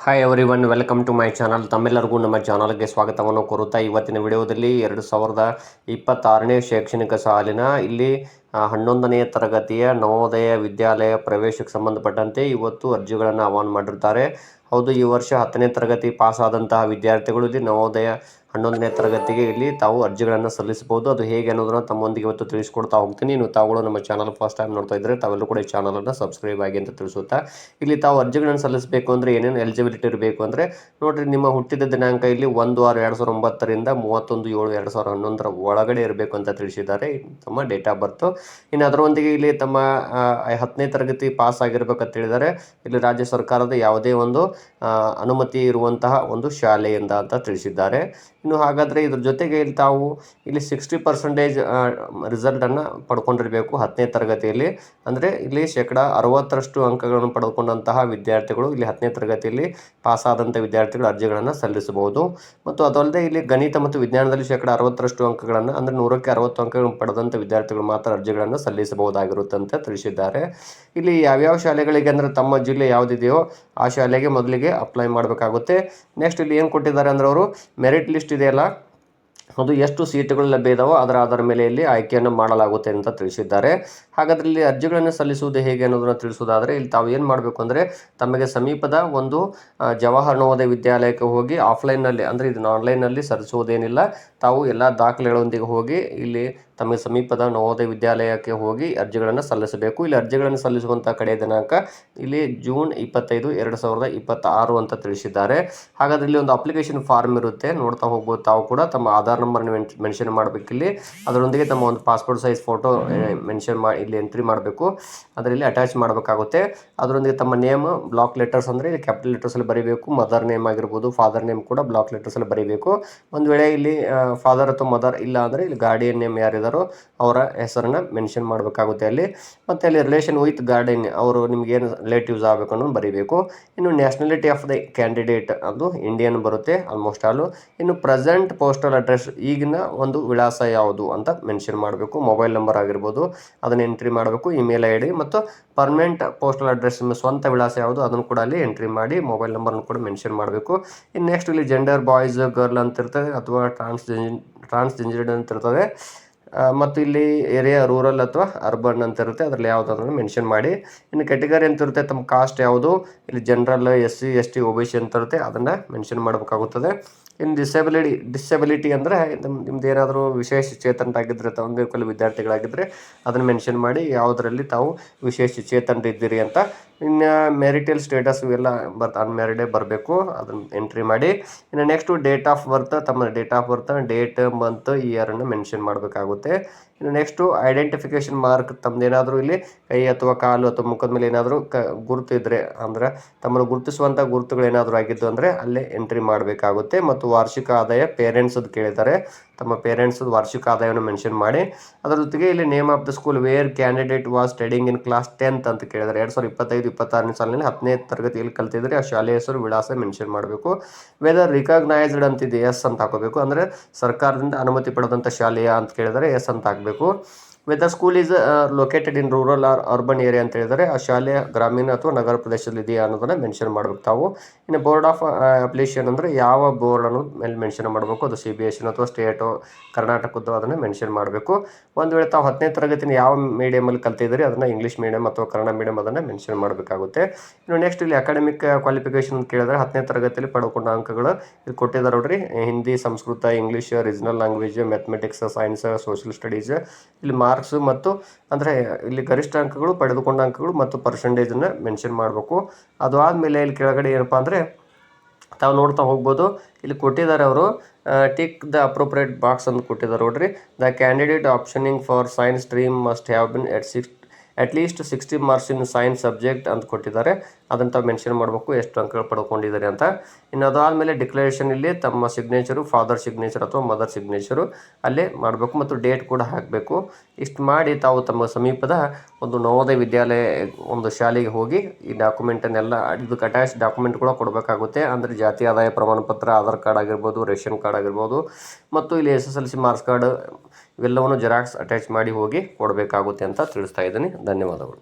Hi everyone, welcome to my channel. ತಮ್ಮೆಲ್ಲರಿಗೂ ನಮ್ಮ ಚಾನಲ್ಗೆ ಸ್ವಾಗತವನ್ನು ಕೋರುತ್ತಾ ಇವತ್ತಿನ ವಿಡಿಯೋದಲ್ಲಿ 2026ನೇ ಶೈಕ್ಷಣಿಕ ಸಾಲಿನ ಇಲ್ಲಿ 11ನೇ ತರಗತಿಯ ನವೋದಯ ವಿದ್ಯಾಲಯ ಪ್ರವೇಶಕ್ಕೆ ಸಂಬಂಧಪಟ್ಟಂತೆ ಇವತ್ತು ಅರ್ಜಿಗಳನ್ನು ಆಹ್ವಾನ ಮಾಡಿರ್ತಾರೆ. ಹೌದು, ಈ ವರ್ಷ 10ನೇ ತರಗತಿ ಪಾಸ್ ಆದಂತಹ ವಿದ್ಯಾರ್ಥಿಗಳು ಇಲ್ಲಿ ನವೋದಯ 11ನೇ ತರಗತಿಗೆ ಇಲ್ಲಿ ತಾವು ಅರ್ಜಿಗಳನ್ನು ಸಲ್ಲಿಸಬಹುದು. ಅದು ಹೇಗೆ ಅನ್ನೋದನ್ನು ತಮ್ಮೊಂದಿಗೆ ಇವತ್ತು ತಿಳಿಸ್ಕೊಡ್ತಾ ಹೋಗ್ತೀನಿ. ನೀವು ತಾವುಗಳು ನಮ್ಮ ಚಾನಲ್ ಫಸ್ಟ್ ಟೈಮ್ ನೋಡ್ತಾ ಇದ್ದರೆ ತಾವೆಲ್ಲರೂ ಕೂಡ ಈ ಚಾನಲನ್ನು ಸಬ್ಸ್ಕ್ರೈಬ್ ಆಗಿ ಅಂತ ತಿಳಿಸುತ್ತಾ, ಇಲ್ಲಿ ತಾವು ಅರ್ಜಿಗಳನ್ನು ಸಲ್ಲಿಸಬೇಕು ಅಂದರೆ ಏನೇನು ಎಲಿಜಿಬಿಲಿಟಿ ಇರಬೇಕು ಅಂದರೆ ನೋಡಿರಿ, ನಿಮ್ಮ ಹುಟ್ಟಿದ ದಿನಾಂಕ ಇಲ್ಲಿ 1/6/2009ರಿಂದ 31/7/2011 ಒಳಗಡೆ ಇರಬೇಕು ಅಂತ ತಿಳಿಸಿದ್ದಾರೆ, ತಮ್ಮ ಡೇಟ್ ಆಫ್ ಬರ್ತು. ಇನ್ನು ಅದರೊಂದಿಗೆ ಇಲ್ಲಿ ತಮ್ಮ 10ನೇ ತರಗತಿ ಪಾಸ್ ಆಗಿರ್ಬೇಕಂತ ಹೇಳಿದರೆ ಇಲ್ಲಿ ರಾಜ್ಯ ಸರ್ಕಾರದ ಯಾವುದೇ ಒಂದು ಅನುಮತಿ ಇರುವಂತಹ ಒಂದು ಶಾಲೆಯಿಂದ ಅಂತ ತಿಳಿಸಿದ್ದಾರೆ. ಇನ್ನು ಹಾಗಾದರೆ ಇದ್ರ ಜೊತೆಗೆ ಇಲ್ಲಿ ತಾವು ಇಲ್ಲಿ 60% ರಿಸಲ್ಟನ್ನು ಪಡ್ಕೊಂಡಿರಬೇಕು 10ನೇ ತರಗತಿಯಲ್ಲಿ. ಅಂದರೆ ಇಲ್ಲಿ 60% ಅಂಕಗಳನ್ನು ಪಡೆದುಕೊಂಡಂತಹ ವಿದ್ಯಾರ್ಥಿಗಳು ಇಲ್ಲಿ 10ನೇ ತರಗತಿಯಲ್ಲಿ ಪಾಸಾದಂಥ ವಿದ್ಯಾರ್ಥಿಗಳು ಅರ್ಜಿಗಳನ್ನು ಸಲ್ಲಿಸಬಹುದು. ಮತ್ತು ಅದಲ್ಲದೆ ಇಲ್ಲಿ ಗಣಿತ ಮತ್ತು ವಿಜ್ಞಾನದಲ್ಲಿ 60% ಅಂಕಗಳನ್ನು ಅಂದರೆ 100ಕ್ಕೆ 60 ಅಂಕಗಳನ್ನು ಪಡೆದಂಥ ವಿದ್ಯಾರ್ಥಿಗಳು ಮಾತ್ರ ಅರ್ಜಿಗಳನ್ನು ಸಲ್ಲಿಸಬಹುದಾಗಿರುತ್ತೆ ಅಂತ ತಿಳಿಸಿದ್ದಾರೆ. ಇಲ್ಲಿ ಯಾವ್ಯಾವ ಶಾಲೆಗಳಿಗೆ ಅಂದರೆ ತಮ್ಮ ಜಿಲ್ಲೆ ಯಾವುದಿದೆಯೋ ಆ ಶಾಲೆಗೆ ಮೊದಲಿಗೆ ಅಪ್ಲೈ ಮಾಡಬೇಕಾಗುತ್ತೆ. ನೆಕ್ಸ್ಟ್ ಇಲ್ಲಿ ಏನು ಕೊಟ್ಟಿದ್ದಾರೆ ಅಂದರೆ ಅವರು ಮೆರಿಟ್ ಲಿಸ್ಟ್ ಇದೆಯಲ್ಲ, ಅದು ಎಷ್ಟು ಸೀಟುಗಳು ಲಭ್ಯ ಇದಾವೋ ಅದರ ಆಧಾರ ಮೇಲೆ ಇಲ್ಲಿ ಆಯ್ಕೆಯನ್ನು ಮಾಡಲಾಗುತ್ತೆ ಅಂತ ತಿಳಿಸಿದ್ದಾರೆ. ಹಾಗಾದರೆ ಇಲ್ಲಿ ಅರ್ಜಿಗಳನ್ನು ಸಲ್ಲಿಸುವುದು ಹೇಗೆ ಅನ್ನೋದನ್ನು ತಿಳಿಸುವುದಾದರೆ ಇಲ್ಲಿ ತಾವು ಏನು ಮಾಡಬೇಕು ಅಂದರೆ ತಮಗೆ ಸಮೀಪದ ಒಂದು ಜವಾಹರ್ ನವೋದಯ ವಿದ್ಯಾಲಯಕ್ಕೆ ಹೋಗಿ ಆಫ್ಲೈನ್ನಲ್ಲಿ ಅಂದರೆ ಇದನ್ನು ಆನ್ಲೈನ್ನಲ್ಲಿ ಸಲ್ಲಿಸುವುದೇನಿಲ್ಲ, ತಾವು ಎಲ್ಲ ದಾಖಲೆಗಳೊಂದಿಗೆ ಹೋಗಿ ಇಲ್ಲಿ ತಮಗೆ ಸಮೀಪದ ನವೋದಯ ವಿದ್ಯಾಲಯಕ್ಕೆ ಹೋಗಿ ಅರ್ಜಿಗಳನ್ನು ಸಲ್ಲಿಸಬೇಕು. ಇಲ್ಲಿ ಅರ್ಜಿಗಳನ್ನು ಸಲ್ಲಿಸುವಂಥ ಕಡೆಯ ದಿನಾಂಕ ಇಲ್ಲಿ ಜೂನ್ 25, 2026 ಅಂತ ತಿಳಿಸಿದ್ದಾರೆ. ಹಾಗಾದರೆ ಇಲ್ಲಿ ಒಂದು ಅಪ್ಲಿಕೇಶನ್ ಫಾರ್ಮ್ ಇರುತ್ತೆ, ನೋಡ್ತಾ ಹೋಗ್ಬೋದು. ತಾವು ಕೂಡ ತಮ್ಮ ಆಧಾರ್ ನಂಬರ್ನ ಮೆನ್ಷನ್ ಮಾಡಬೇಕಿಲ್ಲಿ. ಅದರೊಂದಿಗೆ ತಮ್ಮ ಒಂದು ಪಾಸ್ಪೋರ್ಟ್ ಸೈಜ್ ಫೋಟೋ ಮೆನ್ಷನ್ ಮಾಡಿ ಇಲ್ಲಿ ಎಂಟ್ರಿ ಮಾಡಬೇಕು, ಅದರಲ್ಲಿ ಅಟ್ಯಾಚ್ ಮಾಡಬೇಕಾಗುತ್ತೆ. ಅದರೊಂದಿಗೆ ತಮ್ಮ ನೇಮ್ ಬ್ಲಾಕ್ ಲೆಟರ್ಸ್ ಅಂದರೆ ಇಲ್ಲಿ ಕ್ಯಾಪಿಟಲ್ ಲೆಟರ್ಸಲ್ಲಿ ಬರೀಬೇಕು. ಮದರ್ ನೇಮ್ ಆಗಿರ್ಬೋದು, ಫಾದರ್ ನೇಮ್ ಕೂಡ ಬ್ಲಾಕ್ ಲೆಟರ್ಸಲ್ಲಿ ಬರೀಬೇಕು. ಒಂದು ವೇಳೆ ಇಲ್ಲಿ ಫಾದರ್ ಅಥವಾ ಮದರ್ ಇಲ್ಲ ಅಂದರೆ ಇಲ್ಲಿ ಗಾರ್ಡಿಯನ್ ನೇಮ್ ಯಾರಿದಾರೋ ಅವರ ಹೆಸರನ್ನು ಮೆನ್ಷನ್ ಮಾಡಬೇಕಾಗುತ್ತೆ ಅಲ್ಲಿ. ಮತ್ತು ಅಲ್ಲಿ ರಿಲೇಷನ್ ವಿತ್ ಗಾರ್ಡಿಯನ್ ಅವರು ನಿಮ್ಗೇನು ರಿಲೇಟಿವ್ಸ್ ಆಗಬೇಕು ಅನ್ನೋದು ಬರೀಬೇಕು. ಇನ್ನು ನ್ಯಾಷನಾಲಿಟಿ ಆಫ್ ದ ಕ್ಯಾಂಡಿಡೇಟ್ ಅದು ಇಂಡಿಯನ್ ಬರುತ್ತೆ ಆಲ್ಮೋಸ್ಟ್ ಆಲು. ಇನ್ನು ಪ್ರೆಸೆಂಟ್ ಪೋಸ್ಟಲ್ ಅಡ್ರೆಸ್ ಈಗಿನ ಒಂದು ವಿಳಾಸ ಯಾವುದು ಅಂತ ಮೆನ್ಷನ್ ಮಾಡಬೇಕು. ಮೊಬೈಲ್ ನಂಬರ್ ಆಗಿರ್ಬೋದು ಅದನ್ನು ಎಂಟ್ರಿ ಮಾಡಬೇಕು, ಇಮೇಲ್ ಐ ಡಿ ಮತ್ತು ಪರ್ಮನೆಂಟ್ ಪೋಸ್ಟಲ್ ಅಡ್ರೆಸ್ ನಿಮ್ಮ ಸ್ವಂತ ವಿಳಾಸ ಯಾವುದು ಅದನ್ನು ಕೂಡ ಅಲ್ಲಿ ಎಂಟ್ರಿ ಮಾಡಿ ಮೊಬೈಲ್ ನಂಬರ್ನ ಕೂಡ ಮೆನ್ಷನ್ ಮಾಡಬೇಕು. ಇನ್ನು ನೆಕ್ಸ್ಟ್ ಇಲ್ಲಿ ಜೆಂಡರ್ ಬಾಯ್ಸ್ ಗರ್ಲ್ ಅಂತ ಇರ್ತದೆ ಅಥವಾ ಟ್ರಾನ್ಸ್ಜೆಂಡರ್ಡ್ ಅಂತ ಇರ್ತದೆ. ಮತ್ತು ಇಲ್ಲಿ ಏರಿಯಾ ರೂರಲ್ ಅಥವಾ ಅರ್ಬನ್ ಅಂತ ಇರುತ್ತೆ, ಅದರಲ್ಲಿ ಯಾವುದಾದ್ರೂ ಮೆನ್ಷನ್ ಮಾಡಿ. ಇನ್ನು ಕ್ಯಾಟಗರಿ ಅಂತ ಇರುತ್ತೆ, ತಮ್ಮ ಕಾಸ್ಟ್ ಯಾವುದು, ಇಲ್ಲಿ ಜನರಲ್, SC ST OBC ಅಂತ ಇರುತ್ತೆ, ಅದನ್ನು ಮೆನ್ಷನ್ ಮಾಡಬೇಕಾಗುತ್ತದೆ. ಇನ್ನು ಡಿಸೆಬಿಲಿಟಿ ಅಂದರೆ ನಿಮ್ದು ಏನಾದರೂ ವಿಶೇಷ ಚೇತನರಾಗಿದ್ದರೆ ಅಂಗವಿಕಲ ವಿದ್ಯಾರ್ಥಿಗಳಾಗಿದ್ದರೆ ಅದನ್ನು ಮೆನ್ಷನ್ ಮಾಡಿ ಯಾವುದರಲ್ಲಿ ತಾವು ವಿಶೇಷ ಚೇತನರಿದ್ದೀರಿ ಅಂತ. ಇನ್ನು ಮ್ಯಾರಿಟಲ್ ಸ್ಟೇಟಸ್ ಇವೆಲ್ಲ ಅನ್ಮ್ಯಾರಿಡೇ ಬರಬೇಕು, ಅದನ್ನು ಎಂಟ್ರಿ ಮಾಡಿ. ಇನ್ನು ನೆಕ್ಸ್ಟು ಡೇಟ್ ಆಫ್ ಬರ್ತ್, ತಮ್ಮ date of birth, date, month, ಇಯರನ್ನು ಮೆನ್ಷನ್ ಮಾಡಬೇಕಾಗುತ್ತೆ. ಇನ್ನು ನೆಕ್ಸ್ಟು ಐಡೆಂಟಿಫಿಕೇಷನ್ ಮಾರ್ಕ್, ತಮ್ಮದೇನಾದರೂ ಇಲ್ಲಿ ಕೈ ಅಥವಾ ಕಾಲು ಅಥವಾ ಮುಖದ ಮೇಲೆ ಏನಾದರೂ ಗುರುತು ಇದ್ದರೆ ಅಂದರೆ ತಮ್ಮನ್ನು ಗುರುತಿಸುವಂಥ ಗುರುತುಗಳು ಏನಾದರೂ ಆಗಿದ್ದು ಅಂದರೆ ಅಲ್ಲೇ ಎಂಟ್ರಿ ಮಾಡಬೇಕಾಗುತ್ತೆ. ಮತ್ತು ವಾರ್ಷಿಕ ಆದಾಯ ಪೇರೆಂಟ್ಸದ್ದು ಕೇಳಿದ್ದಾರೆ, ತಮ್ಮ ಪೇರೆಂಟ್ಸದ್ದು ವಾರ್ಷಿಕ ಆದಾಯವನ್ನು ಮೆನ್ಷನ್ ಮಾಡಿ. ಅದರ ಜೊತೆಗೆ ಇಲ್ಲಿ name of the school where candidate was studying in class 10th ಅಂತ ಕೇಳಿದ್ದಾರೆ. 2025-26ನೇ ಸಾಲಿನಲ್ಲಿ 10ನೇ ತರಗತಿಯಲ್ಲಿ ಕಲ್ತಿದ್ರೆ ಆ ಶಾಲೆಯ ಹೆಸರು ವಿಳಾಸ ಮೆನ್ಷನ್ ಮಾಡಬೇಕು. ವೆದರ್ ರಿಕಗ್ನೈಸ್ಡ್ ಅಂತಿದೆ, ಎಸ್ ಅಂತ ಹಾಕೋಬೇಕು. ಅಂದರೆ ಸರ್ಕಾರದಿಂದ ಅನುಮತಿ ಪಡೆದಂಥ ಶಾಲೆಯ ಅಂತ ಕೇಳಿದರೆ ಎಸ್ ಅಂತ ಹಾಕಬೇಕು. Whether school is located in rural or urban area ಅಂತ ಹೇಳಿದರೆ ಆ ಶಾಲೆಯ ಗ್ರಾಮೀಣ ಅಥವಾ ನಗರ ಪ್ರದೇಶದಲ್ಲಿ ಇದೆಯಾ ಅನ್ನೋದನ್ನು ಮೆನ್ಷನ್ ಮಾಡಬೇಕು ತಾವು. ಇನ್ನು ಬೋರ್ಡ್ ಆಫ್ ಅಪ್ಲಿಕೇಶನ್ ಅಂದರೆ ಯಾವ ಬೋರ್ಡ್ ಅನ್ನೋದು ಮೇಲೆ ಮೆನ್ಷನ್ ಮಾಡಬೇಕು, ಅದು CBSE ಅಥವಾ ಸ್ಟೇಟು ಕರ್ನಾಟಕದ್ದು ಅದನ್ನು ಮೆನ್ಷನ್ ಮಾಡಬೇಕು. ಒಂದು ವೇಳೆ ತಾವು 10ನೇ ತರಗತಿನ ಯಾವ ಮೀಡಿಯಮಲ್ಲಿ ಕಲ್ತಿದ್ದೀರಿ ಅದನ್ನು ಇಂಗ್ಲೀಷ್ ಮೀಡಿಯಮ್ ಅಥವಾ ಕನ್ನಡ ಮೀಡಿಯಮ್ ಅದನ್ನು ಮೆನ್ಷನ್ ಮಾಡಬೇಕಾಗುತ್ತೆ. ಇನ್ನು ನೆಕ್ಸ್ಟ್ ಇಲ್ಲಿ ಅಕಾಡೆಮಿಕ್ ಕ್ವಾಲಿಫಿಕೇಷನ್ ಅಂತ ಕೇಳಿದರೆ 10ನೇ ತರಗತಿಯಲ್ಲಿ ಪಡ್ಕೊಂಡ ಅಂಕಗಳು ಇಲ್ಲಿ ಕೊಟ್ಟಿದ್ದಾರೆ ನೋಡ್ರಿ. Hindi, Sanskrit, English, regional language, mathematics, science, social studies, ಇಲ್ಲಿ ಮಾರ್ಕ್ಸ್ ಮತ್ತು ಅಂದರೆ ಇಲ್ಲಿ ಗರಿಷ್ಠ ಅಂಕಗಳು, ಪಡೆದುಕೊಂಡ ಅಂಕಗಳು ಮತ್ತು ಪರ್ಸೆಂಟೇಜನ್ನು ಮೆನ್ಷನ್ ಮಾಡಬೇಕು. ಅದು ಆದಮೇಲೆ ಇಲ್ಲಿ ಕೆಳಗಡೆ ಏನಪ್ಪ ಅಂದರೆ ತಾವು ನೋಡ್ತಾ ಹೋಗ್ಬೋದು, ಇಲ್ಲಿ ಕೊಟ್ಟಿದ್ದಾರೆ ಅವರು ಟಿಕ್ ದ ಅಪ್ರೋಪ್ರಿಯೇಟ್ ಬಾಕ್ಸ್ ಅಂತ ಕೊಟ್ಟಿದ್ದಾರೆ ನೋಡ್ರಿ. The candidate optioning for science stream must have been at least 60 marks in science subject ಅಂತ ಕೊಟ್ಟಿದ್ದಾರೆ. ಅದನ್ನು ತಾವು ಮೆನ್ಷನ್ ಮಾಡಬೇಕು ಎಷ್ಟು ಅಂಕಗಳು ಪಡ್ಕೊಂಡಿದ್ದಾರೆ ಅಂತ. ಇನ್ನು ಅದಾದಮೇಲೆ ಡಿಕ್ಲರೇಷನ್ ಇಲ್ಲಿ ತಮ್ಮ ಸಿಗ್ನೇಚರು, ಫಾದರ್ ಸಿಗ್ನೇಚರ್ ಅಥವಾ ಮದರ್ ಸಿಗ್ನೇಚರು ಅಲ್ಲೇ ಮಾಡಬೇಕು ಮತ್ತು ಡೇಟ್ ಕೂಡ ಹಾಕಬೇಕು. ಇಷ್ಟು ಮಾಡಿ ತಾವು ತಮ್ಮ ಸಮೀಪದ ಒಂದು ನವೋದಯ ವಿದ್ಯಾಲಯ ಒಂದು ಶಾಲೆಗೆ ಹೋಗಿ ಈ ಡಾಕ್ಯುಮೆಂಟನ್ನೆಲ್ಲ ಇದಕ್ಕೆ ಅಟ್ಯಾಚ್ ಡಾಕ್ಯುಮೆಂಟ್ ಕೂಡ ಕೊಡಬೇಕಾಗುತ್ತೆ. ಅಂದರೆ ಜಾತಿ ಆದಾಯ ಪ್ರಮಾಣ ಪತ್ರ, ಆಧಾರ್ ಕಾರ್ಡ್ ಆಗಿರ್ಬೋದು, ರೇಷನ್ ಕಾರ್ಡ್ ಆಗಿರ್ಬೋದು ಮತ್ತು ಇಲ್ಲಿ SSLC ಮಾರ್ಕ್ಸ್ ಕಾರ್ಡ್ ಇವೆಲ್ಲವನ್ನು ಜೆರಾಕ್ಸ್ ಅಟ್ಯಾಚ್ ಮಾಡಿ ಹೋಗಿ ಕೊಡಬೇಕಾಗುತ್ತೆ ಅಂತ ತಿಳಿಸ್ತಾ ಇದ್ದೀನಿ. ಧನ್ಯವಾದಗಳು.